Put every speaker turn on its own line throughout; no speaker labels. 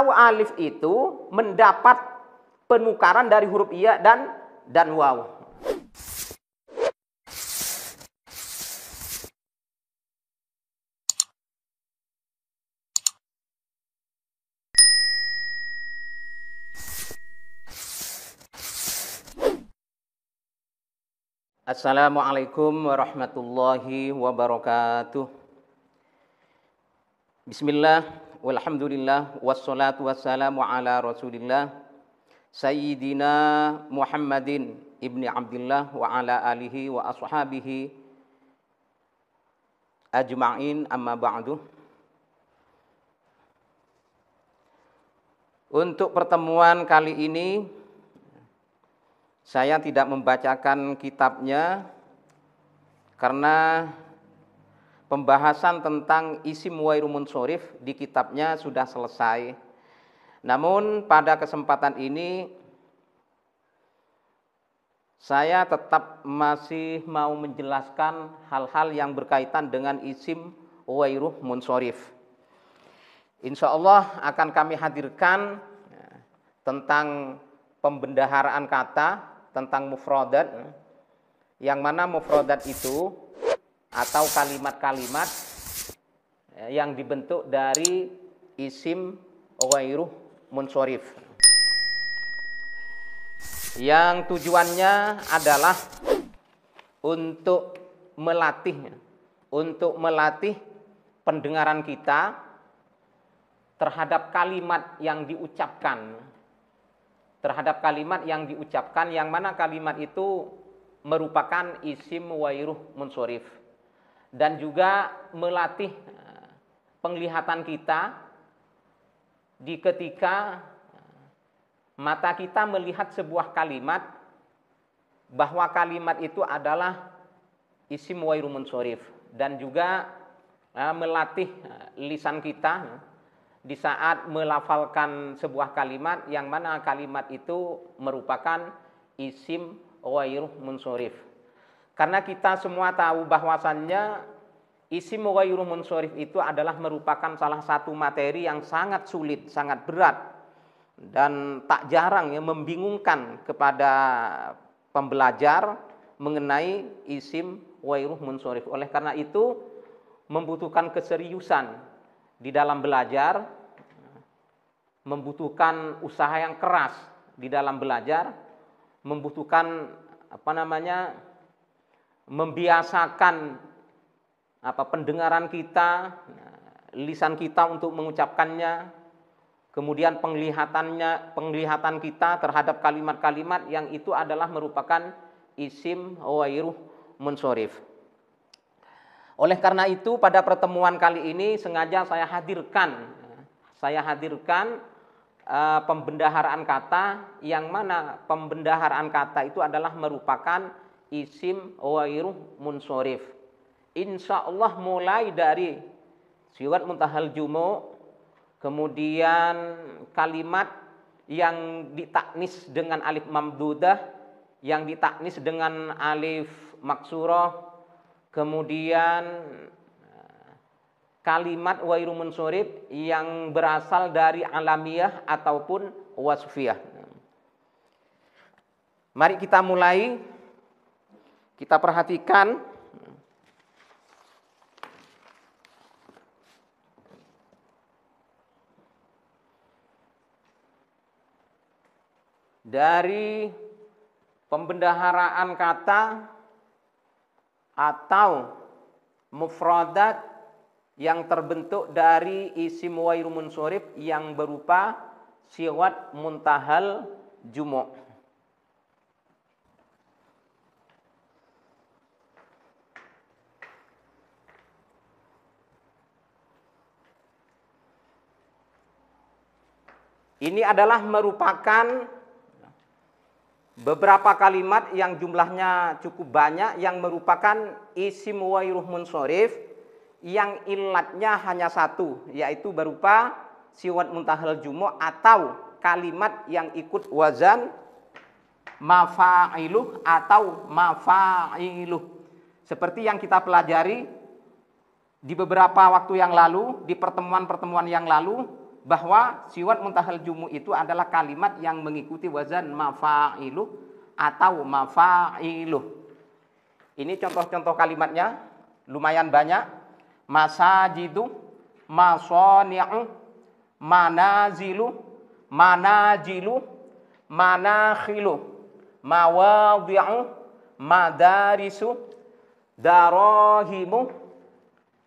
tahu alif itu mendapat penukaran dari huruf iya dan waw. Assalamualaikum warahmatullahi wabarakatuh. Bismillah, walhamdulillah, wassalatu wassalamu ala rasulillah Sayyidina Muhammadin ibni Abdillah wa ala alihi wa ashabihi ajma'in, amma ba'du. Untuk pertemuan kali ini saya tidak membacakan kitabnya karena pembahasan tentang isim ghairu munsharif di kitabnya sudah selesai. Namun pada kesempatan ini saya tetap masih mau menjelaskan hal-hal yang berkaitan dengan isim ghairu munsharif. Insya Allah akan kami hadirkan tentang pembendaharaan kata, tentang mufradat, yang mana mufradat itu atau kalimat-kalimat yang dibentuk dari isim ghairu munsharif, yang tujuannya adalah untuk melatih pendengaran kita terhadap kalimat yang diucapkan, yang mana kalimat itu merupakan isim ghairu munsharif, dan juga melatih penglihatan kita di ketika mata kita melihat sebuah kalimat bahwa kalimat itu adalah isim ghairu munsharif, dan juga melatih lisan kita di saat melafalkan sebuah kalimat yang mana kalimat itu merupakan isim ghairu munsharif. Karena kita semua tahu bahwasannya isim ghairu munsharif itu adalah merupakan salah satu materi yang sangat sulit, sangat berat, dan tak jarang yang membingungkan kepada pembelajar mengenai isim ghairu munsharif. Oleh karena itu membutuhkan keseriusan di dalam belajar, membutuhkan usaha yang keras di dalam belajar, membutuhkan membiasakan pendengaran kita, lisan kita untuk mengucapkannya, kemudian penglihatan kita terhadap kalimat-kalimat yang itu adalah merupakan isim ghairu munsharif. Oleh karena itu pada pertemuan kali ini sengaja saya hadirkan pembendaharaan kata, yang mana pembendaharaan kata itu adalah merupakan isim ghairu munsharif. Insya Allah mulai dari siwat muntahal jumu', kemudian kalimat yang ditaknis dengan alif mamdudah, yang ditaknis dengan alif maksurah, kemudian kalimat ghairu munsharif yang berasal dari alamiyah ataupun wasfiyah. Mari kita mulai, kita perhatikan dari pembendaharaan kata atau mufradat yang terbentuk dari isim ghairu munsharif yang berupa siwat muntahal jumu'. Ini adalah merupakan beberapa kalimat yang jumlahnya cukup banyak yang merupakan isim ghairu munsharif yang ilatnya hanya satu, yaitu berupa siwat muntahal jumu' atau kalimat yang ikut wazan mafa'iluh atau mafa'iluh. Seperti yang kita pelajari di beberapa waktu yang lalu, di pertemuan-pertemuan yang lalu, bahwa siwat muntahal jumu itu adalah kalimat yang mengikuti wazan mafa'ilu atau mafa'ilu. Ini contoh-contoh kalimatnya lumayan banyak. Masajidu, masoni'u, manazilu, manajilu, manakhilu, mawadhi'u, madarisu, darahimu,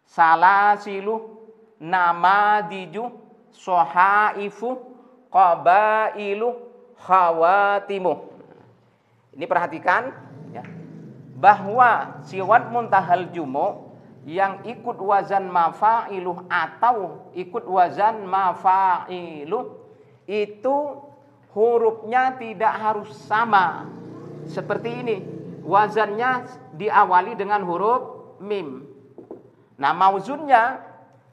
salasilu, namadiju, sohaifu, qabailu, khawatimu. Ini perhatikan ya, bahwa siwat muntahal jumu yang ikut wazan mafa'ilu atau ikut wazan mafa'ilu itu hurufnya tidak harus sama. Seperti ini, wazannya diawali dengan huruf mim. Nah, mauzunnya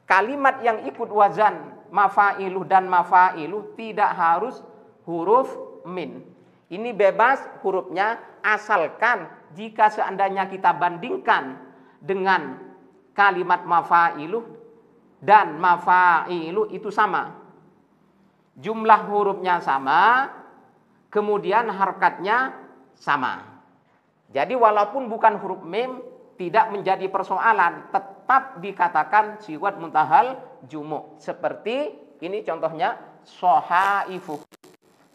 kalimat yang ikut wazan mafa'ilu dan mafa'ilu tidak harus huruf min. Ini bebas hurufnya, asalkan jika seandainya kita bandingkan dengan kalimat mafa'ilu dan mafa'ilu itu sama. Jumlah hurufnya sama, kemudian harokatnya sama. Jadi walaupun bukan huruf mim, tidak menjadi persoalan, tetap dikatakan siwat muntahal jumu. Seperti ini contohnya, sohaifu.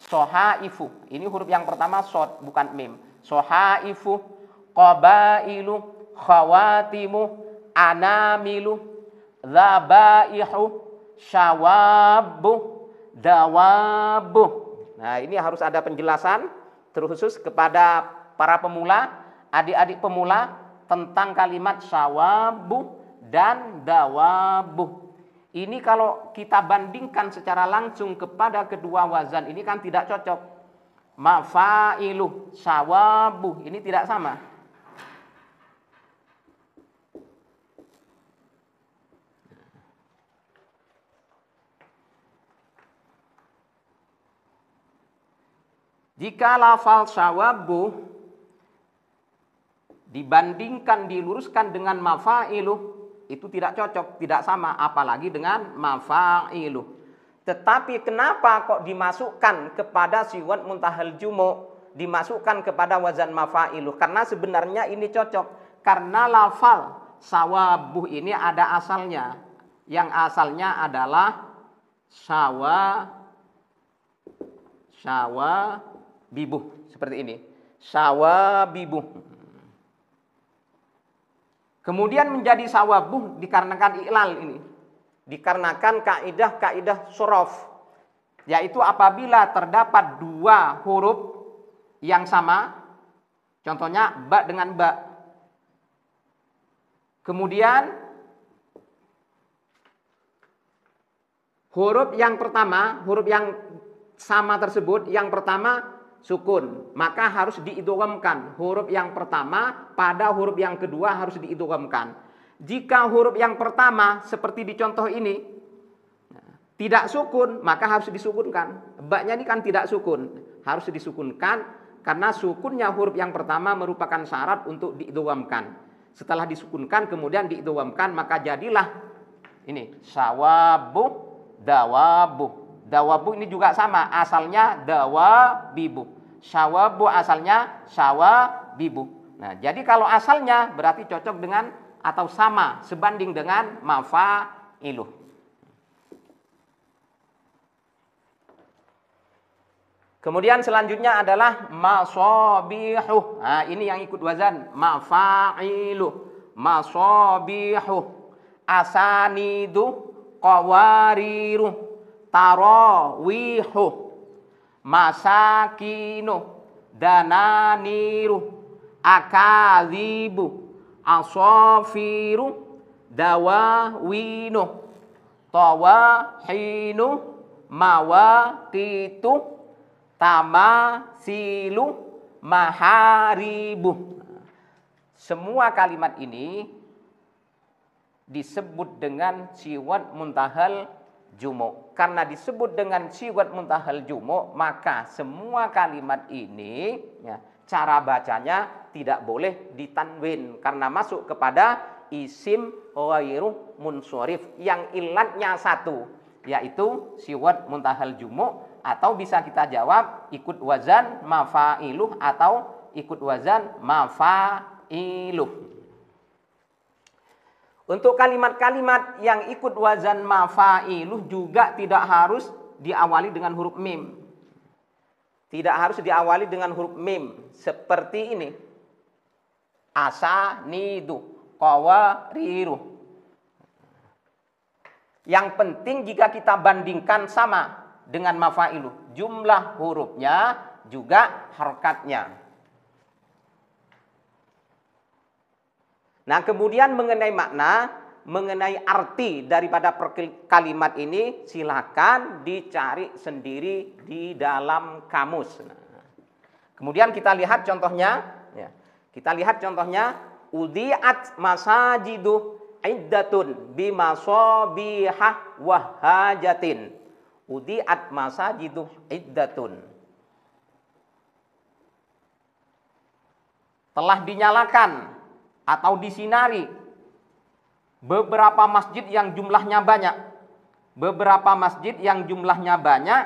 Sohaifu, ini huruf yang pertama sod, bukan mim. Sohaifu, qabailu, khawatimu, anamilu, zabaihu, syawabu, dawabu. Nah, ini harus ada penjelasan terkhusus kepada para pemula, adik-adik pemula tentang kalimat syawabu dan dawabu. Ini kalau kita bandingkan secara langsung kepada kedua wazan ini kan tidak cocok. Mafa'ilu, syawabu, ini tidak sama. Jika lafal syawabu dibandingkan, diluruskan dengan mafa'ilu, itu tidak cocok, tidak sama, apalagi dengan mafa'ilu. Tetapi kenapa kok dimasukkan kepada siwat muntahal jumu, dimasukkan kepada wazan mafa'ilu? Karena sebenarnya ini cocok, karena lafal syawabuh ini ada asalnya, yang asalnya adalah syawabibuh, seperti ini, syawabibuh. Kemudian menjadi sawabuh dikarenakan iklal ini. Dikarenakan kaidah sorof. Yaitu apabila terdapat dua huruf yang sama. Contohnya ba dengan ba. Kemudian huruf yang pertama, huruf yang sama tersebut, yang pertama sukun, maka harus diidghamkan. Huruf yang pertama pada huruf yang kedua harus diidghamkan. Jika huruf yang pertama seperti di contoh ini tidak sukun, maka harus disukunkan. Ba-nya ini kan tidak sukun, harus disukunkan karena sukunnya huruf yang pertama merupakan syarat untuk diidghamkan. Setelah disukunkan kemudian diidghamkan, maka jadilah ini sawabu, dawabu. Dawabu ini juga sama, asalnya dawabibu. Syawabu asalnya syawabibu. Nah, jadi kalau asalnya berarti cocok dengan atau sama, sebanding dengan mafa'iluh. Kemudian selanjutnya adalah masabihu. Nah, ini yang ikut wazan mafa'iluh. Masabihu, asanidu, qawariru, tarawihu, masakinu, dananiru, akadzibu, asafiru, dawawinu, tawahinu, mawaqitu, tamasilu, maharibu. Semua kalimat ini disebut dengan siwat muntahal jumu. Karena disebut dengan siwat muntahal jumu, maka semua kalimat ini ya, cara bacanya tidak boleh ditanwin karena masuk kepada isim ghairu munsorif yang ilatnya satu. yaitu siwat muntahal jumu, atau bisa kita jawab ikut wazan mafailuh atau ikut wazan mafailuh. Untuk kalimat-kalimat yang ikut wazan mafailuh juga tidak harus diawali dengan huruf mim. Tidak harus diawali dengan huruf mim. Seperti ini. Asanidu, qawariru. Yang penting jika kita bandingkan sama dengan mafailuh, jumlah hurufnya juga harokatnya. Nah, kemudian mengenai makna, mengenai arti daripada kalimat ini, silakan dicari sendiri di dalam kamus. Nah, kemudian kita lihat contohnya. Ya. Kita lihat contohnya, udiat masajidu iddatun bimasobihah wahajatin. Udiat masajidu iddatun. Telah dinyalakan atau disinari beberapa masjid yang jumlahnya banyak. Beberapa masjid yang jumlahnya banyak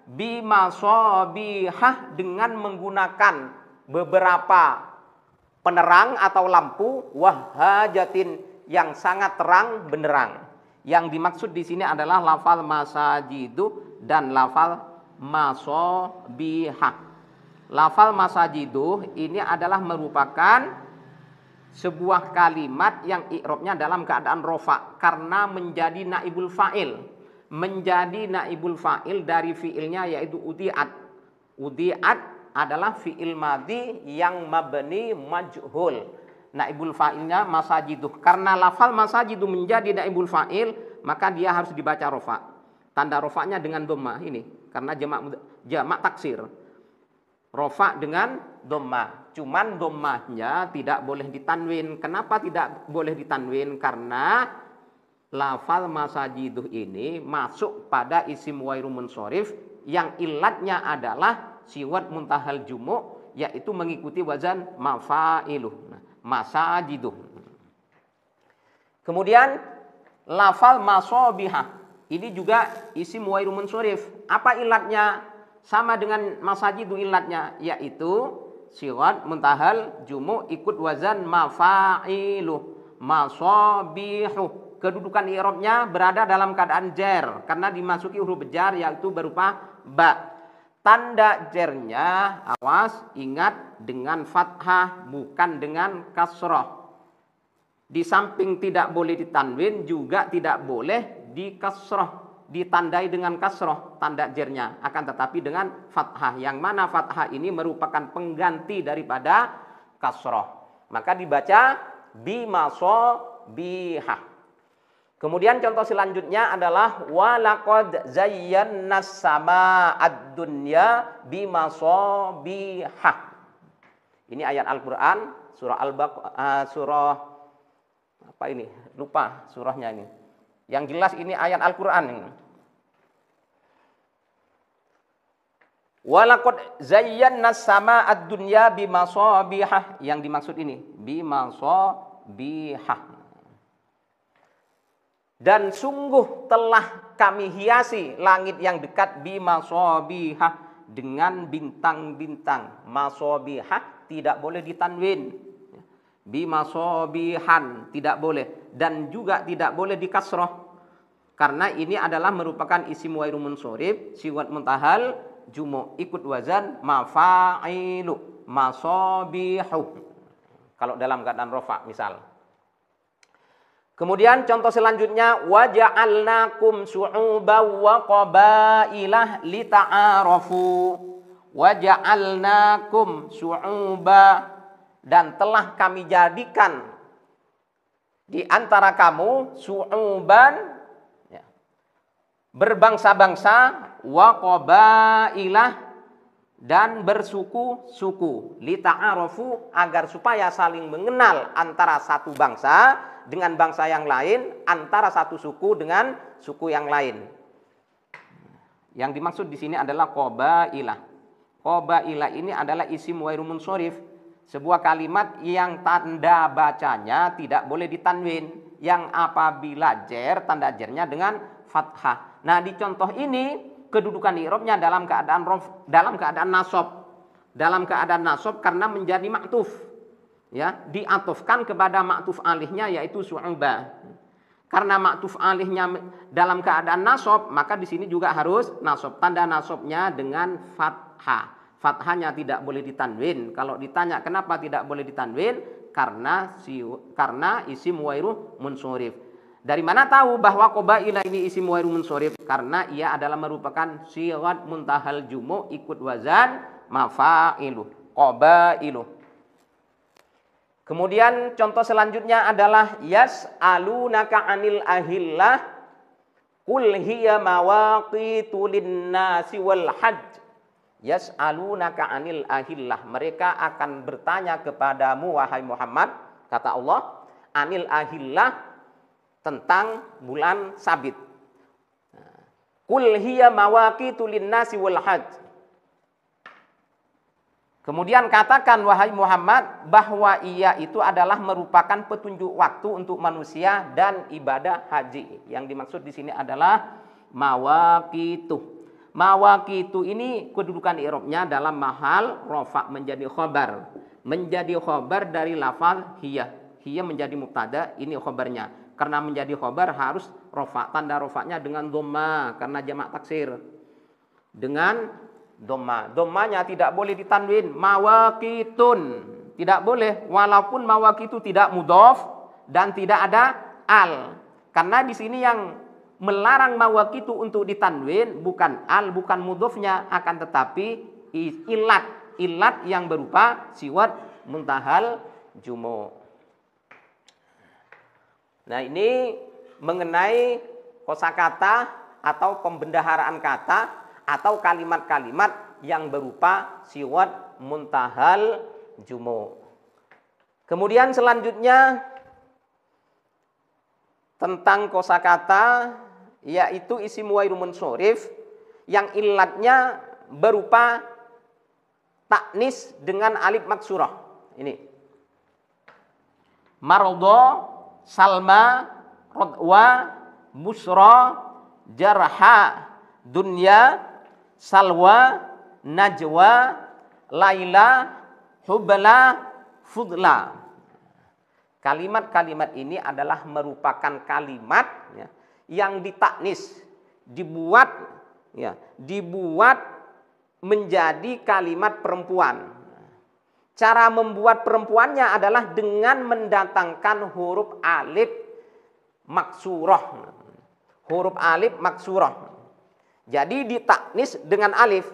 bimasobihah, dengan menggunakan beberapa penerang atau lampu, wahajatin, yang sangat terang benderang. Yang dimaksud di sini adalah lafal masajidu dan lafal masobihah. Lafal masajidu ini adalah merupakan sebuah kalimat yang i'rabnya dalam keadaan rofa karena menjadi naibul fa'il. Menjadi naibul fa'il dari fi'ilnya yaitu udiat. Udiat adalah fi'il madhi yang mabni majhul. Naibul fa'ilnya masajidu. Karena lafal masajidu menjadi naibul fa'il, maka dia harus dibaca rofa. Tanda rofanya dengan dhammah ini, karena jamak taksir. Rofa dengan dhammah. Cuman dhammahnya tidak boleh ditanwin. Kenapa tidak boleh ditanwin? Karena lafal masajidu ini masuk pada isim wairu munsorif yang ilatnya adalah siwat muntahal jumu, yaitu mengikuti wazan mafailuh. Masajidu. Kemudian lafal masobihah ini juga isim wairu munsorif. Apa ilatnya? Sama dengan masajidu ilatnya, yaitu siwat muntahal jumu ikut wazan mafailuh. Masobihu. Kedudukan i'rabnya berada dalam keadaan jar karena dimasuki huruf jar yaitu berupa ba. Tanda jernya, awas, ingat, dengan fathah bukan dengan kasroh. Di samping tidak boleh ditanwin, juga tidak boleh dikasroh, ditandai dengan kasroh tanda jernya, akan tetapi dengan fathah, yang mana fathah ini merupakan pengganti daripada kasroh. Maka dibaca bimasobihah. Kemudian contoh selanjutnya adalah walaqad zayyana's sama'ad dunya bimasobihah. Ini ayat Al-Qur'an surah surah apa ini? Lupa surahnya ini. Yang jelas ini ayat Al-Qur'an ini. Walaqad zayyana's sama'ad dunya bimasobihah. Yang dimaksud ini bimasobihah. Dan sungguh telah kami hiasi langit yang dekat bimasobihah, dengan bintang-bintang. Masobihah tidak boleh ditanwin. Bimasobihan tidak boleh. Dan juga tidak boleh dikasroh. Karena ini adalah merupakan isim wairu munsorif, siwat muntahal jumu, ikut wazan mafailu, masobihu. Kalau dalam keadaan rofa misal. Kemudian contoh selanjutnya waja'alnakum syu'uban wa qabailah lita'arafu. Waja'alnakum syu'uba, dan telah kami jadikan di antara kamu syu'uban, ya, berbangsa-bangsa, wa qabailah, dan bersuku-suku, lita'arafu, agar supaya saling mengenal antara satu bangsa dengan bangsa yang lain, antara satu suku dengan suku yang lain. Yang dimaksud di sini adalah qabailah. Qabailah ini adalah isim wairu munsorif, sebuah kalimat yang tanda bacanya tidak boleh ditanwin, yang apabila jer tanda jernya dengan fathah. Nah, di contoh ini kedudukan i'rabnya dalam keadaan nasab. Dalam keadaan nasab karena menjadi ma'tuf. Ya, diatufkan kepada ma'tuf alihnya yaitu su'ubah. Karena ma'tuf alihnya dalam keadaan nasab, maka di sini juga harus nasab. Tanda nasabnya dengan fathah. Fathahnya tidak boleh ditanwin. Kalau ditanya kenapa tidak boleh ditanwin? Karena isim wairuh munsorif. Dari mana tahu bahwa qabaila ini isim wairuh munsorif? Karena ia adalah merupakan sighat muntahal jumu ikut wazan mafailu, qabailu. Kemudian contoh selanjutnya adalah yas'alunaka 'anil ahillah qul hiya mawaqitu lin-nasi wal hajj. Yas'alunaka 'anil ahillah, mereka akan bertanya kepadamu wahai Muhammad, kata Allah, 'anil ahillah, tentang bulan sabit. Qul hiya mawaqitu lin-nasi wal hajj. Kemudian katakan wahai Muhammad bahwa ia itu adalah merupakan petunjuk waktu untuk manusia dan ibadah haji. Yang dimaksud di sini adalah mawaqitu. Mawaqitu ini kedudukan i'rabnya dalam mahal rafa menjadi khabar. Menjadi khabar dari lafal hiya. Hiya menjadi mubtada, ini khabarnya. Karena menjadi khabar harus rafa, tanda rafanya dengan dhamma karena jamak taksir. Dengan dhamma. Dhammanya tidak boleh ditanwin, mawaqitun. Tidak boleh walaupun mawaqitu tidak mudhaf dan tidak ada al. Karena di sini yang melarang mawaqitu untuk ditanwin bukan al, bukan mudhafnya, akan tetapi ilat yang berupa siwat muntahal jumu. Nah, ini mengenai kosakata atau pembendaharaan kata atau kalimat-kalimat yang berupa siwat muntahal jumu. Kemudian selanjutnya tentang kosakata yaitu isim wairu munsorif yang ilatnya berupa taknis dengan alif maksurah. Ini marudha, salma, rodwa, busra, jarha, dunya, salwa, najwa, laila, hubla, fudla. Kalimat-kalimat ini adalah merupakan kalimat ya, yang ditaknis, dibuat menjadi kalimat perempuan. Cara membuat perempuannya adalah dengan mendatangkan huruf alif maksurah. Huruf alif maksurah. Jadi ditaknis dengan alif.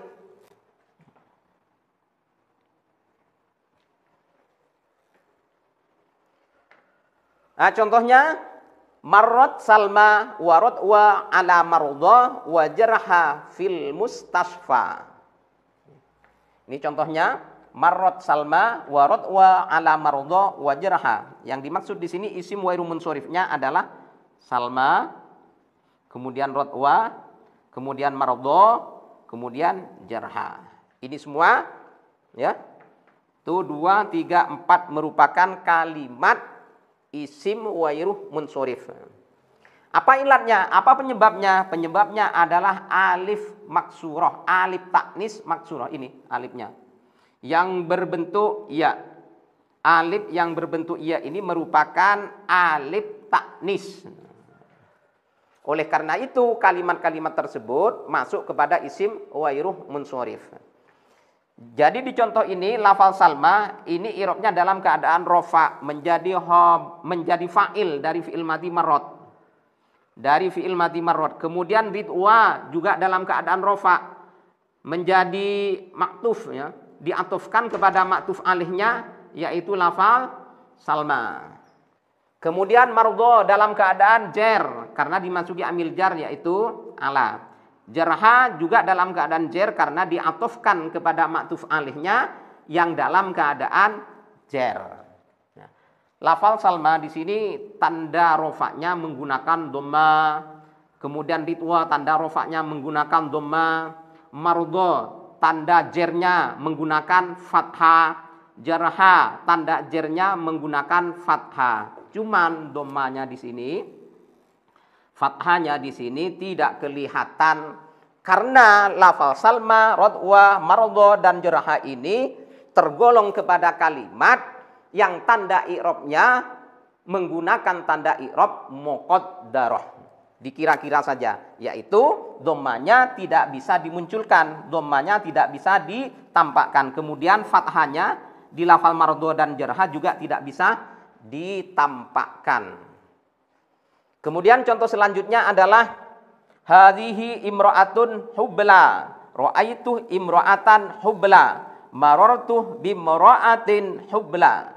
Nah, contohnya marrat salma warad wa ala marudha wa jarha fil mustasfa. Ini contohnya marrat salma warad wa ala marudha wa jarha. Yang dimaksud di sini isim wairu munsorifnya adalah salma, kemudian radwa, kemudian marudha, kemudian jarha. Ini semua ya. Itu 2, 3, 4 merupakan kalimat isim wairuh munsorif. Apa ilatnya? Apa penyebabnya? Penyebabnya adalah alif maksurah, alif taknis maksurah. Ini alifnya yang berbentuk ya. Alif yang berbentuk ya ini merupakan alif taknis. Oleh karena itu kalimat-kalimat tersebut masuk kepada isim wairuh munsorif. Jadi di contoh ini lafal salma ini i'rabnya dalam keadaan rofa menjadi fa'il dari fi'il madhi marrat. Dari fi'il madhi marrat. Kemudian ridwa juga dalam keadaan rofa menjadi maktuf ya, diatufkan kepada maktuf alihnya yaitu lafal salma. Kemudian mardho dalam keadaan jar karena dimasuki amil jar yaitu ala. Jarha juga dalam keadaan jar karena diatufkan kepada maktuf alihnya yang dalam keadaan jar. Nah, lafal salma di sini tanda rofaknya menggunakan dhamma, kemudian ridwa tanda rofaknya menggunakan dhamma, mardho tanda jarnya menggunakan fathah, jarha tanda jarnya menggunakan fathah. Cuman dhammanya di sini Fathahnya di sini tidak kelihatan karena lafal salma, rodwa, marodo dan jeraha ini tergolong kepada kalimat yang tanda i'rabnya menggunakan tanda i'rab muqaddarah. Dikira-kira saja, yaitu dhammanya tidak bisa dimunculkan, dhammanya tidak bisa ditampakkan. Kemudian fathahnya di lafal marodo dan jeraha juga tidak bisa ditampakkan. Kemudian contoh selanjutnya adalah hadhihi imra'atun hubla, ra'aitu imra'atan hubla, marartu bimra'atin hubla.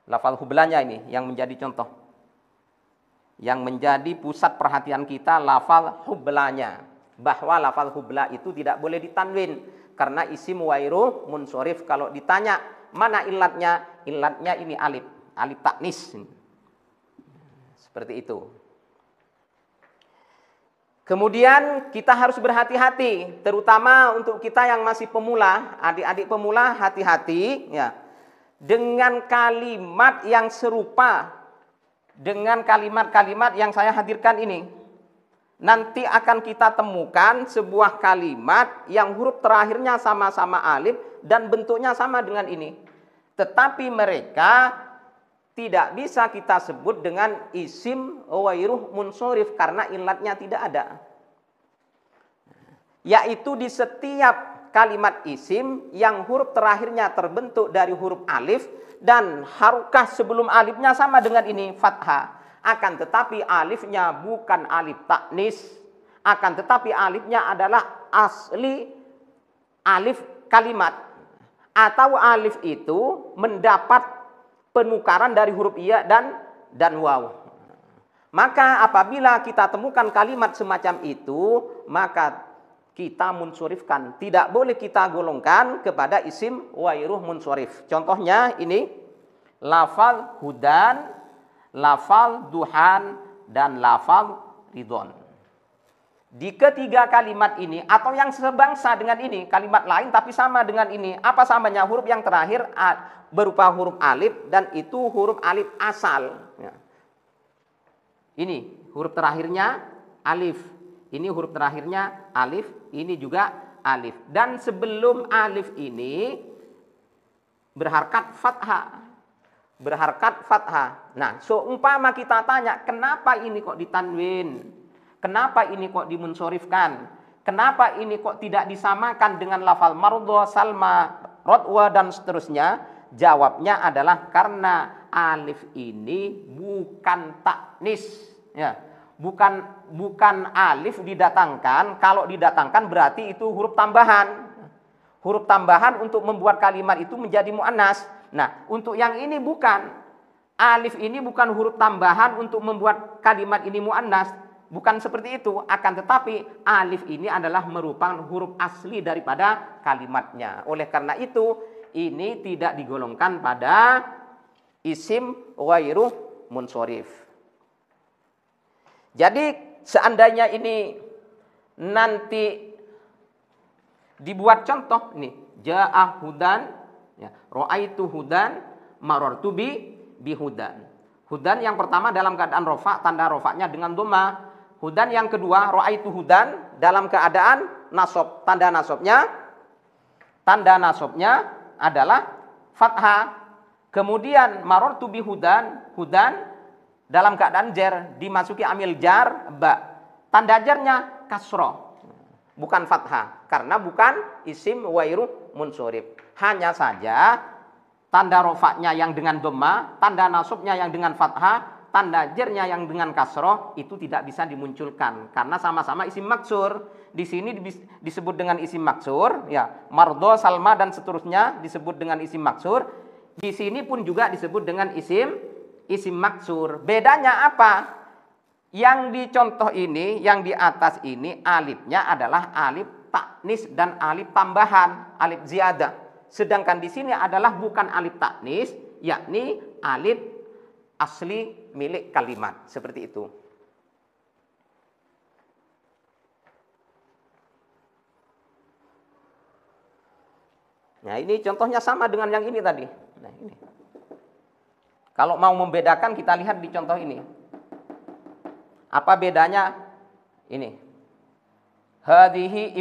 Lafal hublanya ini yang menjadi contoh. Yang menjadi pusat perhatian kita lafal hublanya. Bahwa lafal hubla itu tidak boleh ditanwin karena isim wairuh munsorif. Kalau ditanya mana ilatnya? Ilatnya ini alif, alif taknis. Seperti itu. Kemudian kita harus berhati-hati, terutama untuk kita yang masih pemula, adik-adik pemula hati-hati ya, dengan kalimat yang serupa dengan kalimat-kalimat yang saya hadirkan ini. Nanti akan kita temukan sebuah kalimat yang huruf terakhirnya sama-sama alif dan bentuknya sama dengan ini. Tetapi mereka tidak bisa kita sebut dengan isim wairuh munsorif karena ilatnya tidak ada. Yaitu di setiap kalimat isim yang huruf terakhirnya terbentuk dari huruf alif dan harokah sebelum alifnya sama dengan ini, fathah. Akan tetapi alifnya bukan alif taknis, akan tetapi alifnya adalah asli alif kalimat. Atau alif itu mendapat penukaran dari huruf iya dan waw. Maka apabila kita temukan kalimat semacam itu, maka kita munsorifkan. Tidak boleh kita golongkan kepada isim wairuh munsorif. Contohnya ini, lafal hudan, lafal duhan, dan lafal ridon. Di ketiga kalimat ini, atau yang sebangsa dengan ini, kalimat lain tapi sama dengan ini. Apa samanya? Huruf yang terakhir berupa huruf alif dan itu huruf alif asal. Ya. Ini huruf terakhirnya alif. Ini huruf terakhirnya alif. Ini juga alif. Dan sebelum alif ini berharkat fathah. Berharkat fathah. Nah, seumpama kita tanya, kenapa ini kok ditanwin? Kenapa ini kok dimunsorifkan? Kenapa ini kok tidak disamakan dengan lafal marudha, salma, rodwa dan seterusnya? Jawabnya adalah karena alif ini bukan taknis, ya. Bukan alif didatangkan. Kalau didatangkan berarti itu huruf tambahan. Huruf tambahan untuk membuat kalimat itu menjadi muannas. Nah, untuk yang ini bukan. Alif ini bukan huruf tambahan untuk membuat kalimat ini muannas. Bukan seperti itu. Akan tetapi alif ini adalah merupakan huruf asli daripada kalimatnya. Oleh karena itu ini tidak digolongkan pada isim wairuh munsorif. Jadi seandainya ini nanti dibuat contoh ini, ja'ah hudan, ya, ra'aitu hudan, marartu bi hudan. Hudan yang pertama dalam keadaan rofa, tanda rofanya dengan dhamma. Hudan yang kedua, ra'aitu hudan dalam keadaan nasab, tanda nasabnya adalah fathah. Kemudian marartu bi hudan, hudan dalam keadaan jar, dimasuki amil jar ba. Tanda jarnya kasroh, bukan fathah karena bukan isim wairuh munsorif. Hanya saja tanda rofaknya yang dengan dhamma, tanda nasabnya yang dengan fathah, tanda jarnya yang dengan kasroh itu tidak bisa dimunculkan karena sama-sama isim maksur. Di sini disebut dengan isim maksur, ya, mardo, salma dan seterusnya disebut dengan isim maksur. Di sini pun juga disebut dengan isim maksur. Bedanya apa? Yang dicontoh ini, yang di atas ini alifnya adalah alif taknis dan alif tambahan, alif ziyadah. Sedangkan di sini adalah bukan alif taknis, yakni alif asli milik kalimat. Seperti itu. Nah, ini contohnya sama dengan yang ini tadi. Nah, ini. Kalau mau membedakan kita lihat di contoh ini. Apa bedanya? Ini. Hadhihi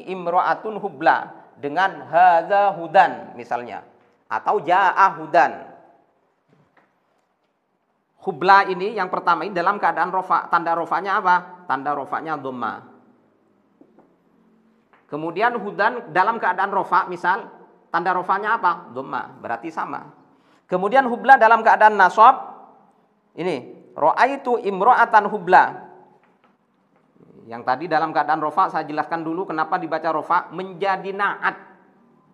imra'atun hubla dengan hadza hudan misalnya, atau jaa hudan. Hubla ini yang pertama ini dalam keadaan rofa. Tanda rofanya apa? Tanda rofanya dhamma. Kemudian hudan dalam keadaan rofa, misal tanda rofanya apa? Dhamma, berarti sama. Kemudian hubla dalam keadaan nasab. Ini, ra'aitu imra'atan hubla. Yang tadi dalam keadaan rofa saya jelaskan dulu kenapa dibaca rofa, menjadi naat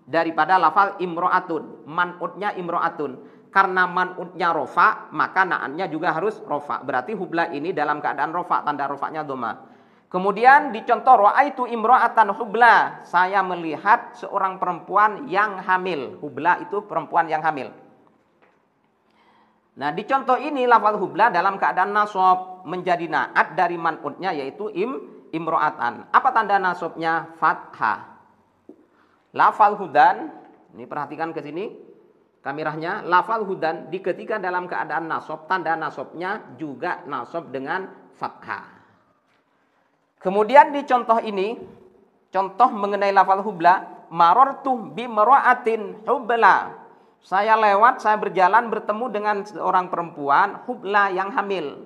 daripada lafal imra'atun. Man'utnya imra'atun. Karena man'utnya rofa, maka naatnya juga harus rofa. Berarti hubla ini dalam keadaan rofa, tanda rofanya dhamma. Kemudian dicontoh ra'aitu imra'atan hubla. Saya melihat seorang perempuan yang hamil. Hubla itu perempuan yang hamil. Nah, di contoh ini lafal hubla dalam keadaan nasab menjadi naat dari man'utnya yaitu imro'atan. Apa tanda nasabnya? Fathah. Lafal hudan, ini perhatikan ke sini kameranya. Lafal hudan ketika dalam keadaan nasab, tanda nasabnya juga nasab dengan fathah. Kemudian di contoh ini, contoh mengenai lafal hubla, marartu bimra'atin hubla. Saya lewat, saya berjalan bertemu dengan seorang perempuan hubla yang hamil.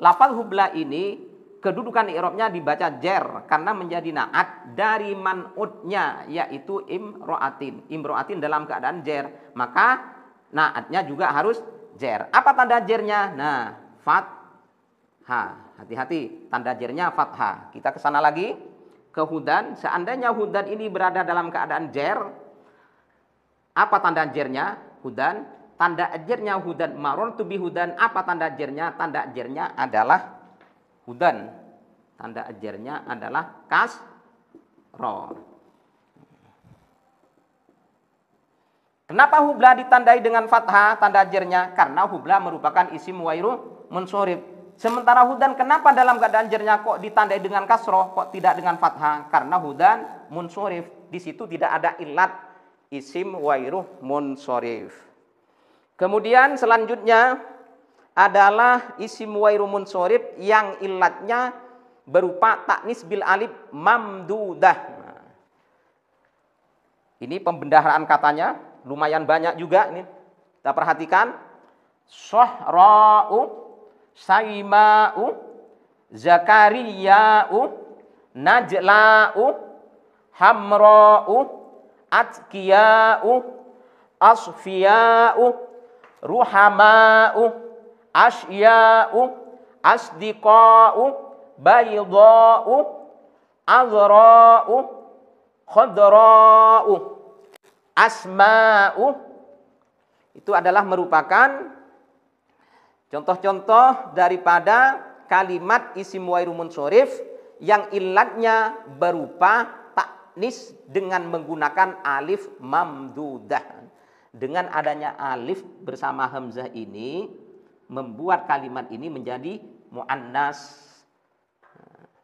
Lafal hubla ini kedudukan i'rabnya dibaca jer karena menjadi naat dari man'utnya yaitu imro'atin. Imro'atin dalam keadaan jer, maka naatnya juga harus jer. Apa tanda jernya? Nah, fathah. Hati-hati, tanda jernya fathah. Kita ke sana lagi ke hudan. Seandainya hudan ini berada dalam keadaan jer, apa tanda jernya? Hudan. Tanda jernya hudan. Marartu bi hudan. Apa tanda jernya? Tanda jernya adalah hudan. Tanda jernya adalah kasroh. Kenapa hubla ditandai dengan fathah tanda jernya? Karena hubla merupakan isim wairu munsorif. Sementara hudan kenapa dalam keadaan jernya kok ditandai dengan kasroh? Kok tidak dengan fathah? Karena hudan munsorif. Di situ tidak ada ilat isim wairuh munsorif. Kemudian selanjutnya adalah isim wairuh munsorif yang ilatnya berupa taknis bil alif mamdudah. Ini pembendaharaan katanya lumayan banyak juga ini. Kita perhatikan. Sohra'u, saima'u, zakariya'u, najla'u, hamra'u, atqiya'u, asfiya'u, ruhama'u, asya'u, asdiqa'u, bayda'u, azra'u, khadra'u, asma'u. Itu adalah merupakan contoh-contoh daripada kalimat isim wairu munsorif yang ilatnya berupa taknis dengan menggunakan alif mamdudah. Dengan adanya alif bersama hamzah ini membuat kalimat ini menjadi muannas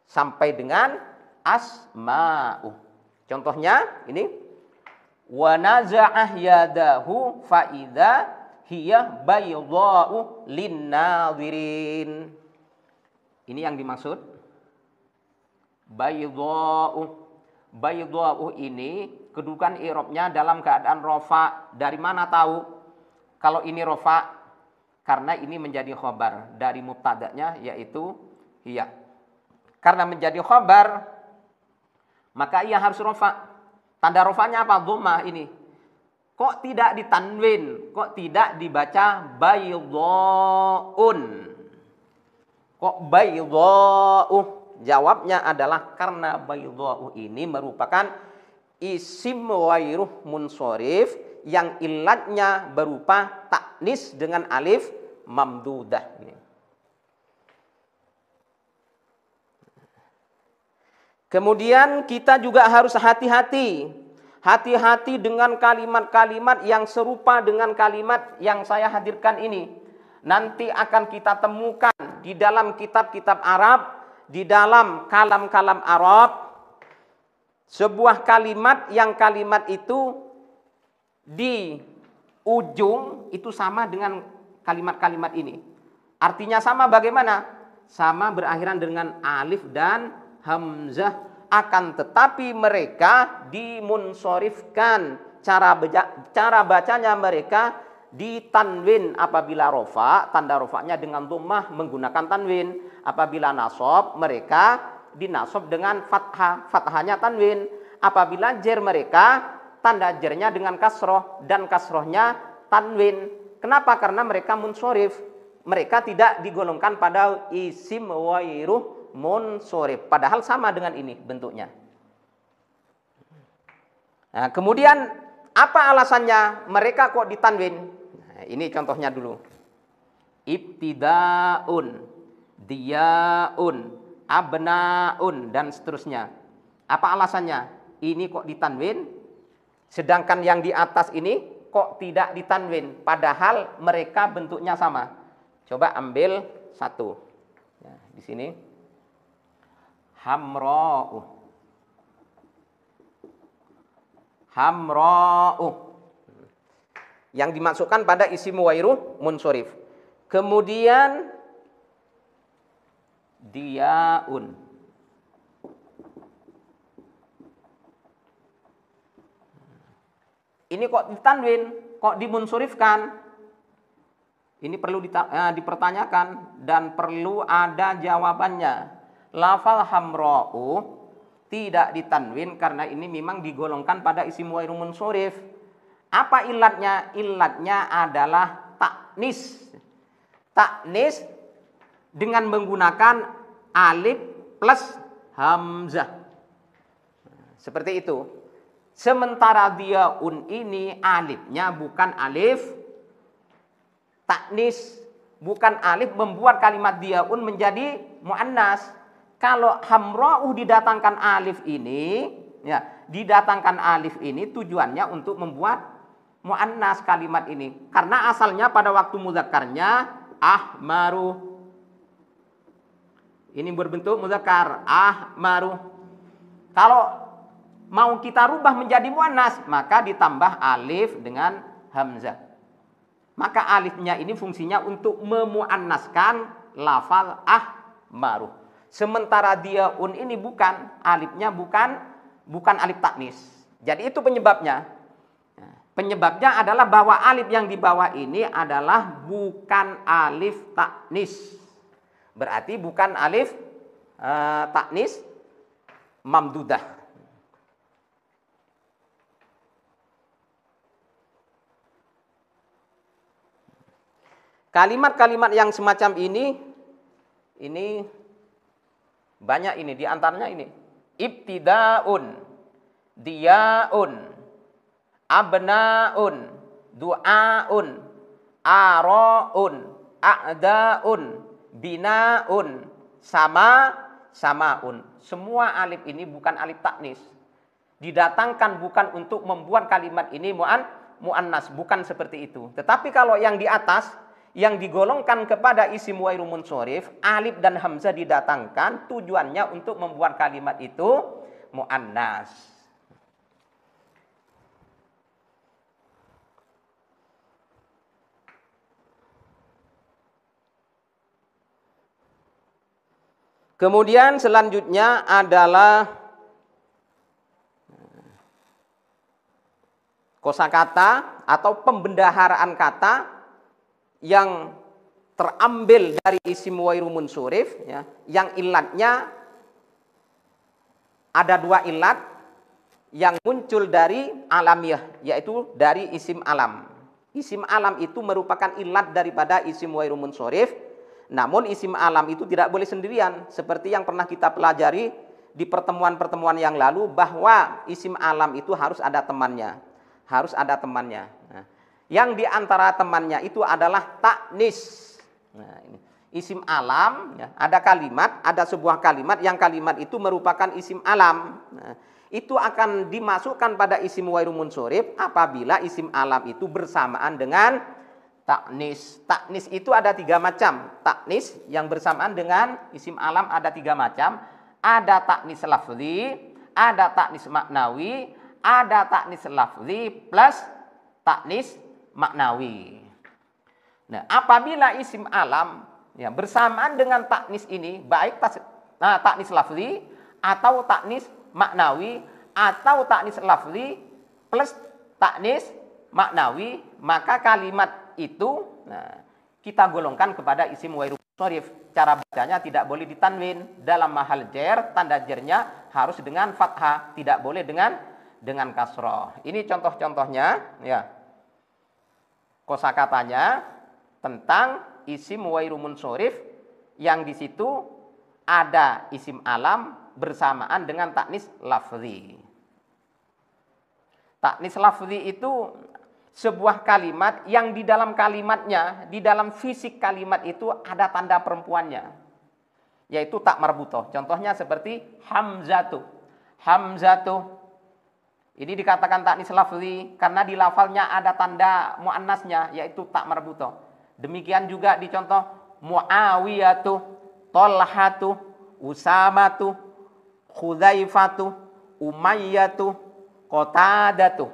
sampai dengan asma'u. Contohnya ini wa naza'ah yadahu fa idza hiya baydha'u linnadhirin. Ini yang dimaksud baydha'u. Baydha'u ini kedudukan i'rabnya dalam keadaan rofa. Dari mana tahu kalau ini rofa? Karena ini menjadi khobar dari mubtada'nya yaitu hiya. Karena menjadi khobar maka ia harus rofa. Tanda rofanya apa? Dhammah ini. Kok tidak ditanwin? Kok tidak dibaca baydha'un? Kok baydha'u? Jawabnya adalah karena baydha'u ini merupakan isim wairuh munsorif yang ilatnya berupa taknis dengan alif mamdudah. Kemudian kita juga harus hati-hati. Hati-hati dengan kalimat-kalimat yang serupa dengan kalimat yang saya hadirkan ini. Nanti akan kita temukan di dalam kitab-kitab Arab, di dalam kalam-kalam Arab, sebuah kalimat yang kalimat itu di ujung itu sama dengan kalimat-kalimat ini. Artinya sama bagaimana? Sama berakhiran dengan alif dan hamzah, akan tetapi mereka dimunsorifkan. Cara bacanya mereka ditanwin apabila rofa, tanda rofanya dengan dhammah menggunakan tanwin. Apabila nasab, mereka dinasab dengan fathah, fathahnya tanwin. Apabila jer, mereka tanda jernya dengan kasroh dan kasrohnya tanwin. Kenapa? Karena mereka munsorif. Mereka tidak digolongkan pada isim ghairu munsorif. Padahal sama dengan ini bentuknya. Nah, kemudian apa alasannya mereka kok ditanwin? Nah, ini contohnya dulu. Ibtidaun, diyaun, abnaun, dan seterusnya. Apa alasannya? Ini kok ditanwin, sedangkan yang di atas ini kok tidak ditanwin, padahal mereka bentuknya sama. Coba ambil satu. Ya, di sini hamra'u. Hamra'u. Yang dimasukkan pada isim ghairu munsorif. Kemudian diyaun. Ini kok ditanwin, kok dimunsorifkan? Ini perlu dipertanyakan dan perlu ada jawabannya. Lafal hamra'u tidak ditanwin karena ini memang digolongkan pada isim ghairu munsorif. Apa ilatnya? Ilatnya adalah taknis. Taknis dengan menggunakan alif plus hamzah. Seperti itu. Sementara diyaun ini alifnya bukan alif taknis, bukan alif membuat kalimat diyaun menjadi muannas. Kalau hamra'u didatangkan alif ini, ya, didatangkan alif ini tujuannya untuk membuat muannas kalimat ini. Karena asalnya pada waktu mudzakarnya ahmaru. Ini berbentuk mudzakar ahmaru. Kalau mau kita rubah menjadi muannas, maka ditambah alif dengan hamzah. Maka alifnya ini fungsinya untuk memuannaskan lafal ahmaru. Sementara diyaun ini bukan, alifnya bukan alif taknis. Jadi itu penyebabnya. Penyebabnya adalah bahwa alif yang di bawah ini adalah bukan alif taknis. Berarti bukan alif taknis mamdudah. Kalimat-kalimat yang semacam ini banyak ini, di antaranya ini. Ibtidaun, diyaun, abnaun, du'aun, araun, a'daun, binaun, samaun. Semua alif ini bukan alif taknis. Didatangkan bukan untuk membuat kalimat ini muannas, bukan seperti itu. Tetapi kalau yang di atas yang digolongkan kepada isim ghairu munsorif, alif dan hamzah didatangkan tujuannya untuk membuat kalimat itu muannas. Kemudian selanjutnya adalah kosakata atau pembendaharaan kata yang terambil dari isim ghairu munsorif, ya, yang ilatnya ada dua ilat yang muncul dari alamiah, yaitu dari isim alam. Isim alam itu merupakan ilat daripada isim ghairu munsorif. Namun isim alam itu tidak boleh sendirian, seperti yang pernah kita pelajari di pertemuan-pertemuan yang lalu, bahwa isim alam itu harus ada temannya, harus ada temannya. Nah, yang di antara temannya itu adalah taknis. Nah, ini isim alam, ya, ada kalimat, ada sebuah kalimat yang kalimat itu merupakan isim alam. Nah, itu akan dimasukkan pada isim ghairu munsorif apabila isim alam itu bersamaan dengan taknis. Taknis itu ada tiga macam. Taknis yang bersamaan dengan isim alam ada tiga macam. Ada taknis lafzi, ada taknis maknawi, ada taknis lafzi plus taknis maknawi. Nah, apabila isim alam, Ya, bersamaan dengan taknis ini, baik taknis lafzi atau taknis maknawi atau taknis lafzi plus taknis maknawi, maka kalimat itu kita golongkan kepada isim wairu munsharif. Cara bacanya tidak boleh ditanwin. Dalam mahal jar, tanda jarnya harus dengan fathah, tidak boleh dengan kasroh. Ini contoh-contohnya, ya. Kosakatanya tentang isim wairu munsharif yang di situ ada isim alam bersamaan dengan taknis lafzi. Taknis lafzi itu sebuah kalimat yang di dalam kalimatnya, di dalam fisik kalimat itu ada tanda perempuannya, yaitu tak marbutoh. Contohnya seperti hamzatu. Hamzatu ini dikatakan taknis lafzi karena di lafalnya ada tanda muannasnya, yaitu tak marbutoh. Demikian juga di contoh Muawiyatu, Tolhatu, Usamatu, Khudaifatu, Umayyatu, Qatadatu.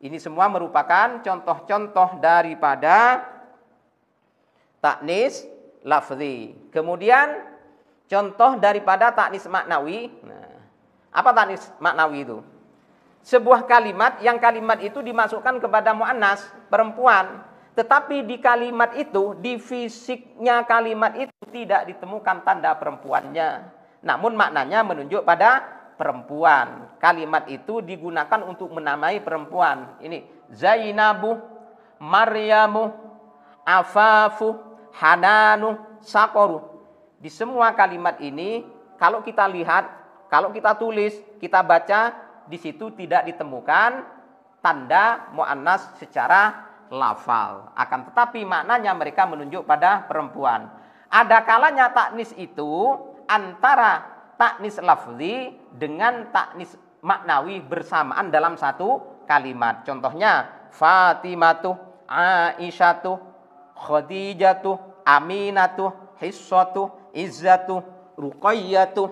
Ini semua merupakan contoh-contoh daripada taknis lafzi. Kemudian contoh daripada taknis maknawi. Apa taknis maknawi itu? Sebuah kalimat yang kalimat itu dimasukkan kepada muannas, perempuan. Tetapi di kalimat itu, di fisiknya kalimat itu tidak ditemukan tanda perempuannya. Namun maknanya menunjuk pada perempuan. Kalimat itu digunakan untuk menamai perempuan. Ini Zainabu, Maryamu, Afafu, Hananu, Sakoru. Di semua kalimat ini, kalau kita lihat, kalau kita tulis, kita baca, di situ tidak ditemukan tanda muannas secara lafal. Akan tetapi maknanya mereka menunjuk pada perempuan. Ada kalanya taknis itu antara taknis lafzi dengan taknis maknawi bersamaan dalam satu kalimat. Contohnya Fatimatu, Aisyatu, Khadijatu, Aminatu, Hissatu, Izzatu, Ruqayyatu,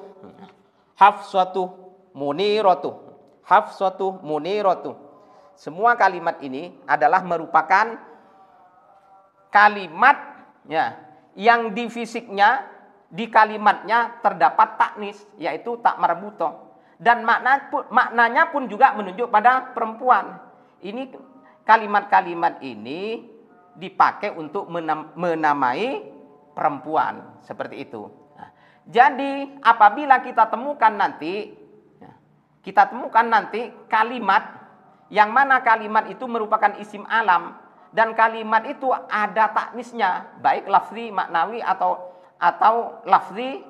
Hafsatu, Muniratu. Hafsatu, Muniratu. Semua kalimat ini adalah merupakan kalimat ya, yang di fisiknya, di kalimatnya terdapat taknis, yaitu tak marbutoh. Dan maknanya pun juga menunjuk pada perempuan. Ini kalimat-kalimat ini dipakai untuk menamai perempuan. Seperti itu. Nah, jadi apabila kita temukan nanti kalimat yang mana kalimat itu merupakan isim alam dan kalimat itu ada taknisnya, baik lafzi, maknawi atau lafzi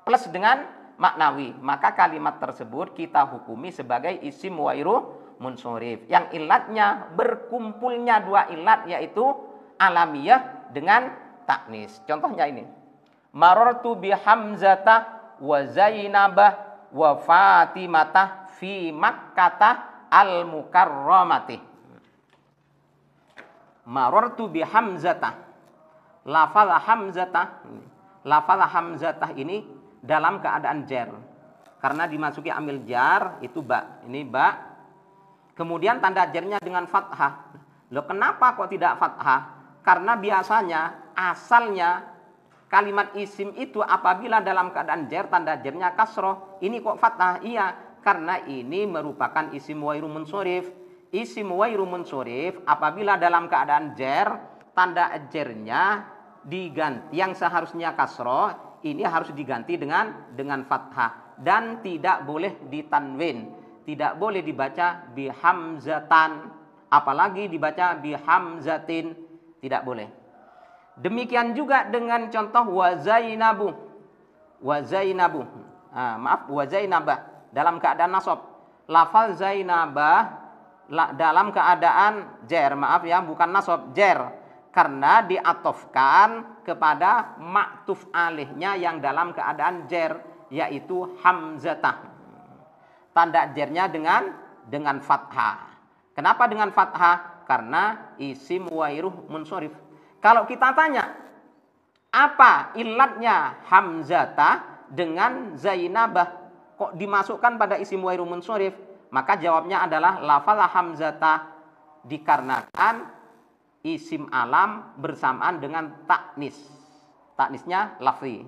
plus dengan maknawi, maka kalimat tersebut kita hukumi sebagai isim wairu munsharif yang ilatnya berkumpulnya dua ilat, yaitu alamiyah dengan taknis. Contohnya ini, marartu bi Hamzata wa Zainabah wa Fatimata fi Makkata al-Mukarramati. Marartu bi Hamzata. Lafal hamzatah ini dalam keadaan jar. Karena dimasuki amil jar itu ba. Ini ba. Kemudian tanda jarnya dengan fathah. Loh, kenapa kok tidak fathah? Karena biasanya asalnya kalimat isim itu apabila dalam keadaan jar tanda jarnya kasroh. Ini kok fathah? Iya, karena ini merupakan isim wairu munsharif. Isim wairu munsharif apabila dalam keadaan jar tanda jarnya diganti, yang seharusnya kasroh ini harus diganti dengan fathah dan tidak boleh ditanwin, tidak boleh dibaca bihamzatan, apalagi dibaca bihamzatin, tidak boleh. Demikian juga dengan contoh wa Zainabu, wa Zainabah dalam keadaan nasab. Lafal Zainabah dalam keadaan jar, bukan nasab, jar. Karena diatofkan kepada maktuf alihnya yang dalam keadaan jar, yaitu hamzatah. Tanda jarnya dengan fathah. Kenapa dengan fathah? Karena isim wairuh munsharif. Kalau kita tanya, apa ilatnya hamzatah dengan Zainabah kok dimasukkan pada isim wairuh munsharif? Maka jawabnya adalah lafal hamzatah dikarenakan isim alam bersamaan dengan taknis. Taknisnya lafzi.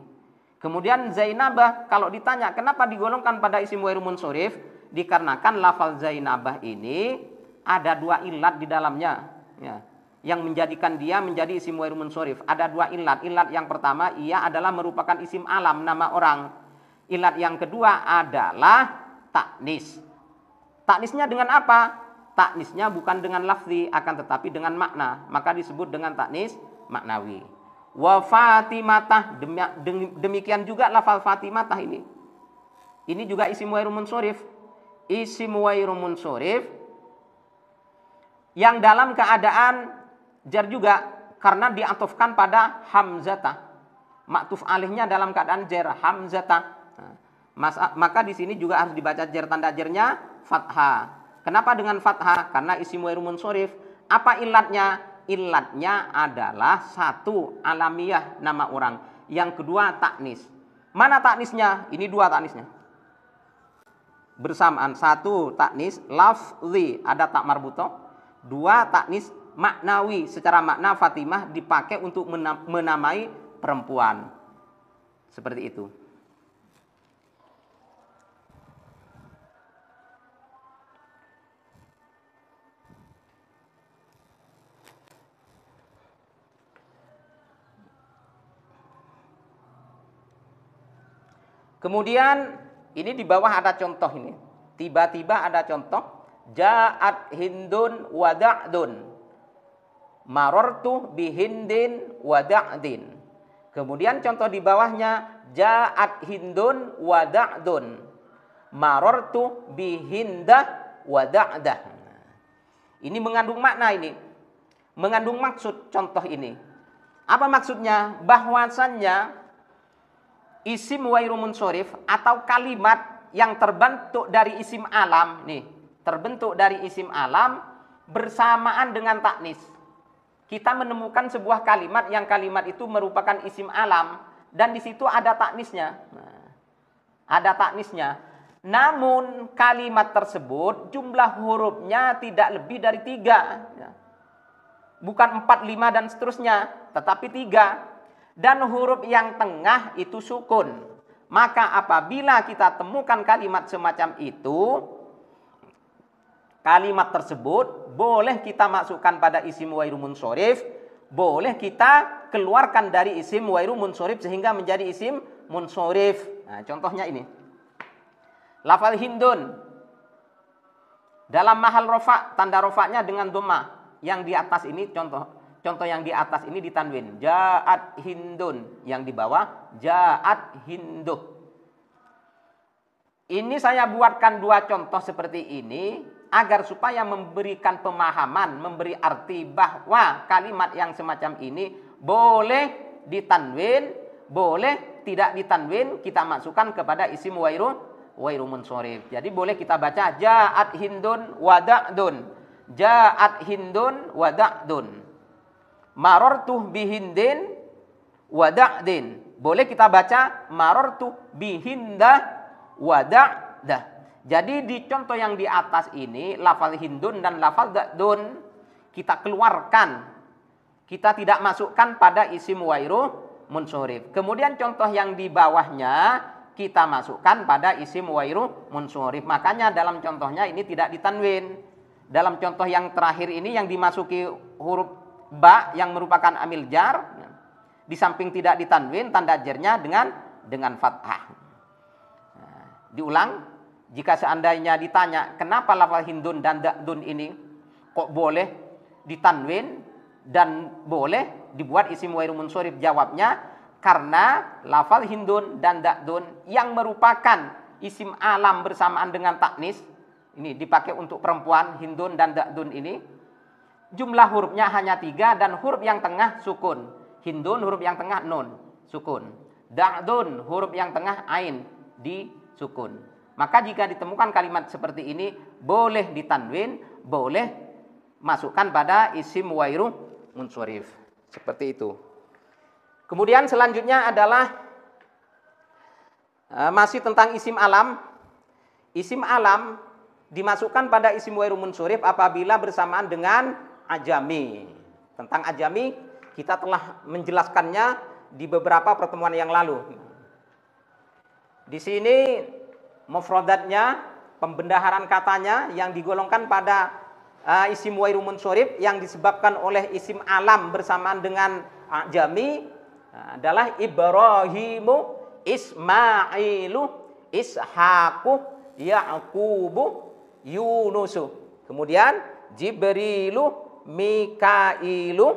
Kemudian Zainabah kalau ditanya kenapa digolongkan pada isim ghairu munsorif, dikarenakan lafal Zainabah ini ada dua ilat di dalamnya, ya, yang menjadikan dia menjadi isim ghairu munsorif. Ada dua ilat. Ilat yang pertama, ia adalah merupakan isim alam, nama orang. Ilat yang kedua adalah taknis. Taknisnya dengan apa? Taknisnya bukan dengan lafzi, akan tetapi dengan makna. Maka disebut dengan taknis maknawi. Wa Fatimatah, demikian juga lafal Fatimatah ini. Ini juga isim ghairu munsorif. Isim ghairu munsorif yang dalam keadaan jar juga karena diatofkan pada hamzatah. Maktuf alihnya dalam keadaan jar, hamzatah. Maka di sini juga harus dibaca jar, tanda jarnya fathah. Kenapa dengan fathah? Karena isim ghairu munsorif. Apa ilatnya? Ilatnya adalah satu, alamiah, nama orang. Yang kedua, taknis. Mana taknisnya? Ini dua taknisnya. Bersamaan. Satu, taknis lafzi, ada tak marbutoh. Dua, taknis maknawi. Secara makna Fatimah dipakai untuk menamai perempuan. Seperti itu. Kemudian ini di bawah ada contoh ini. Tiba-tiba ada contoh. Ja'at hindun wa da'dun. Marortu bihindin wa da'din. Kemudian contoh di bawahnya. Ja'at hindun wa da'dun. Marortu bihindah wa da'dah. Ini mengandung makna ini. Mengandung maksud contoh ini. Apa maksudnya? Bahwasannya isim ghairu munsorif atau kalimat yang terbentuk dari isim alam nih, terbentuk dari isim alam bersamaan dengan taknis. Kita menemukan sebuah kalimat yang kalimat itu merupakan isim alam dan di situ ada taknisnya. Ada taknisnya. Namun kalimat tersebut jumlah hurufnya tidak lebih dari 3. Bukan 4, 5 dan seterusnya, tetapi 3. Dan huruf yang tengah itu sukun. Maka apabila kita temukan kalimat semacam itu, kalimat tersebut boleh kita masukkan pada isim ghairu munsorif, boleh kita keluarkan dari isim ghairu munsorif sehingga menjadi isim munsorif. Nah, contohnya ini. Lafal hindun. Dalam mahal rofa, tanda rofanya dengan dhamma. Yang di atas ini Contoh yang di atas ini ditanwin. Ja'at hindun. Yang di bawah ja'at hinduh. Ini saya buatkan dua contoh seperti ini agar supaya memberikan pemahaman, memberi arti bahwa kalimat yang semacam ini boleh ditanwin, boleh tidak ditanwin, kita masukkan kepada isim ghairu munsorif. Jadi boleh kita baca ja'at hindun wa da'dun. Ja'at hindun wa da'dun. Marortu bihindin wa da'din. Boleh kita baca marortu bihindah wa da'dah. Jadi di contoh yang di atas ini lafal hindun dan lafal da'dun kita keluarkan. Kita tidak masukkan pada isim ghairu munsorif. Kemudian contoh yang di bawahnya kita masukkan pada isim ghairu munsorif. Makanya dalam contohnya ini tidak ditanwin. Dalam contoh yang terakhir ini yang dimasuki huruf ba yang merupakan amil jar, di samping tidak ditanwin, tanda jarnya dengan fathah. Nah, diulang, jika seandainya ditanya kenapa lafal hindun dan da'dun ini kok boleh ditanwin dan boleh dibuat isim ghairu munsorif, jawabnya karena lafal hindun dan da'dun yang merupakan isim alam bersamaan dengan taknis, ini dipakai untuk perempuan, hindun dan da'dun ini. Jumlah hurufnya hanya 3 dan huruf yang tengah sukun. Hindun huruf yang tengah nun, sukun. Da'dun huruf yang tengah ain, disukun. Maka jika ditemukan kalimat seperti ini, boleh ditanwin, boleh masukkan pada isim ghairu munsorif. Seperti itu. Kemudian selanjutnya adalah masih tentang isim alam. Isim alam dimasukkan pada isim ghairu munsorif apabila bersamaan dengan ajami. Tentang ajami kita telah menjelaskannya di beberapa pertemuan yang lalu. Di sini mufradatnya, pembendaharan katanya yang digolongkan pada isim wairu munsorif yang disebabkan oleh isim alam bersamaan dengan ajami adalah Ibrahimu, Ismailu, Ishaqu, Yaqubu, Yunusu. Kemudian Jibrilu, Mikailu,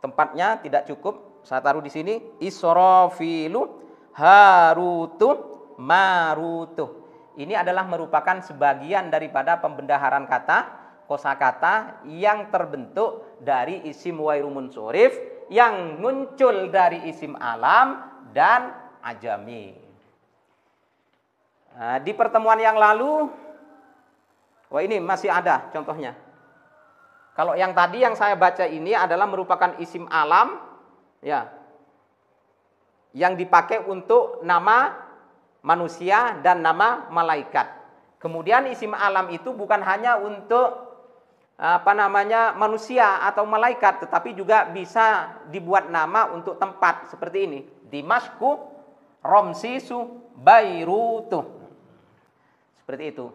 tempatnya tidak cukup, saya taruh di sini. Israfilu, Harutu, Marutu. Ini adalah merupakan sebagian daripada pembendaharan kata, kosakata yang terbentuk dari isim wairu munsorif yang muncul dari isim alam dan ajami. Nah, di pertemuan yang lalu, ini masih ada contohnya. Kalau yang tadi yang saya baca ini adalah merupakan isim alam, ya, yang dipakai untuk nama manusia dan nama malaikat. Kemudian isim alam itu bukan hanya untuk manusia atau malaikat, tetapi juga bisa dibuat nama untuk tempat seperti ini. Dimashku, Ramsisu, Bairutu. Seperti itu.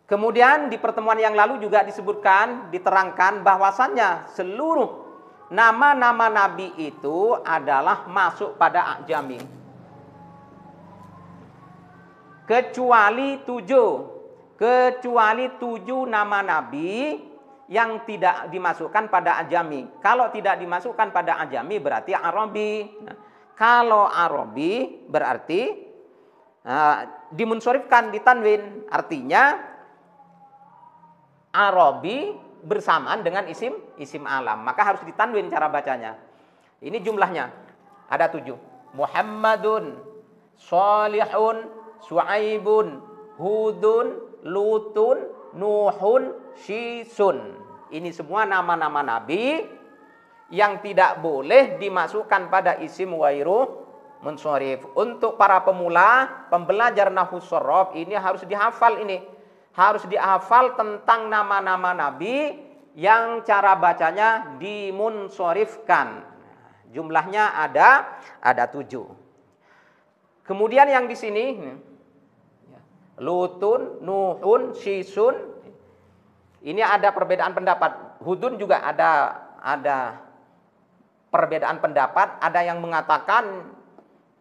Kemudian di pertemuan yang lalu juga disebutkan, diterangkan bahwasannya seluruh nama-nama nabi itu adalah masuk pada ajami. Kecuali 7 nama nabi yang tidak dimasukkan pada ajami. Kalau tidak dimasukkan pada ajami berarti Arabi. Nah, kalau Arabi berarti dimunsorifkan, ditanwin. Artinya Arabi bersamaan dengan isim alam. Maka harus ditanwin cara bacanya. Ini jumlahnya. Ada 7. Muhammadun, Salihun, Su'aibun, Hudun, Lutun, Nuhun, Syisun. Ini semua nama-nama nabi yang tidak boleh dimasukkan pada isim wairu munsorif. Untuk para pemula, pembelajar nahwu shorof ini harus dihafal ini. Harus dihafal tentang nama-nama nabi yang cara bacanya dimunsorifkan. Jumlahnya ada 7. Kemudian yang di sini Lutun, Nuhun, Syisun, ini ada perbedaan pendapat. Hudun juga ada perbedaan pendapat. Ada yang mengatakan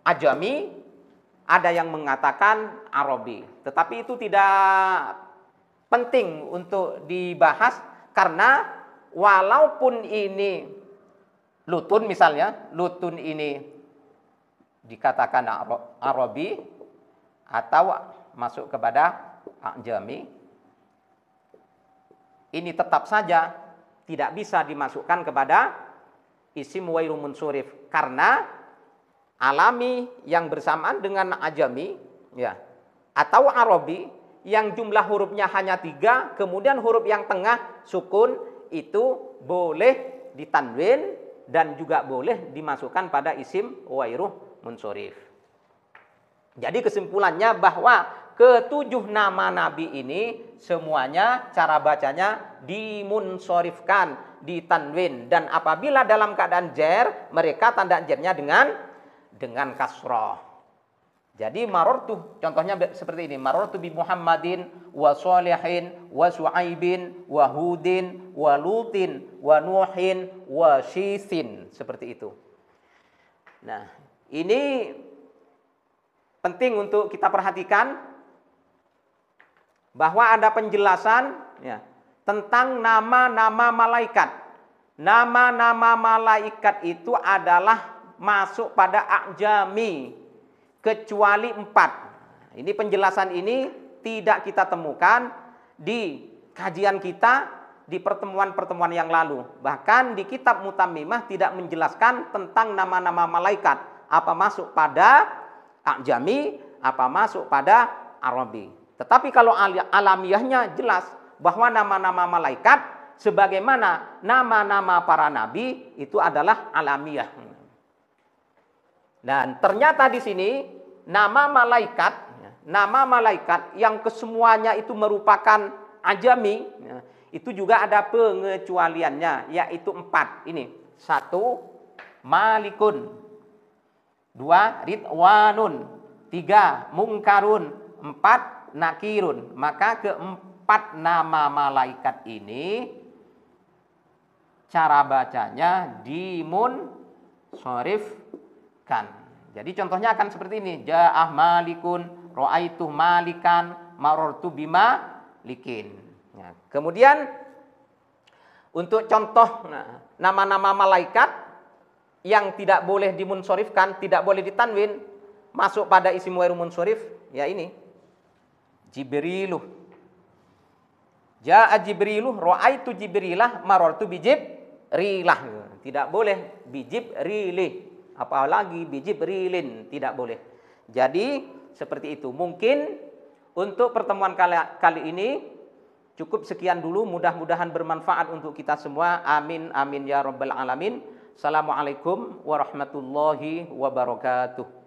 ajami, ada yang mengatakan Arabi. Tetapi itu tidak penting untuk dibahas karena walaupun ini Lutun misalnya, Lutun ini dikatakan Arabi atau masuk kepada ajami, ini tetap saja tidak bisa dimasukkan kepada isim wairu munsorif karena alami yang bersamaan dengan ajami, ya, atau Arabi yang jumlah hurufnya hanya 3, kemudian huruf yang tengah sukun itu boleh ditanwin dan juga boleh dimasukkan pada isim wairu munsorif. Jadi kesimpulannya bahwa ke-7 nama nabi ini semuanya cara bacanya dimunsorifkan, ditanwin, dan apabila dalam keadaan jer, mereka tanda jernya dengan kasroh. Jadi marortu, contohnya seperti ini. Marortu bi Muhammadin wa Salihin wa Su'aibin wa Hudin wa Lutin wa Nuhin wa Syisin. Seperti itu. Nah, ini penting untuk kita perhatikan bahwa ada penjelasan ya, tentang nama-nama malaikat. Nama-nama malaikat itu adalah masuk pada ajami kecuali 4. Ini penjelasan ini tidak kita temukan di kajian kita di pertemuan-pertemuan yang lalu. Bahkan di kitab Mutammimah tidak menjelaskan tentang nama-nama malaikat. Apa masuk pada ajami, apa masuk pada Arabi. Tetapi kalau alamiahnya jelas bahwa nama-nama malaikat sebagaimana nama-nama para nabi itu adalah alamiah. Dan ternyata di sini nama malaikat yang kesemuanya itu merupakan ajami, Itu juga ada pengecualiannya, yaitu 4. Ini 1 malikun, 2 ridwanun, 3 mungkarun, 4 nakirun. Maka keempat nama malaikat ini cara bacanya dimunsharifkan. Jadi contohnya akan seperti ini. Ja'ah malikun, ra'aitu malikan, marartu bima likin. Nah, kemudian untuk contoh nama-nama malaikat yang tidak boleh dimunsharifkan, tidak boleh ditanwin, masuk pada isim ghairu munsharif, ya ini. Jibriluh. Ja'a Jibriluh, ra'aitu Jibrilah, marartu bijibrilah. Tidak boleh bijibrilih, apalagi bijibrilin, tidak boleh. Jadi seperti itu. Mungkin untuk pertemuan kali ini cukup sekian dulu. Mudah-mudahan bermanfaat untuk kita semua. Amin amin ya rabbal alamin. Assalamualaikum warahmatullahi wabarakatuh.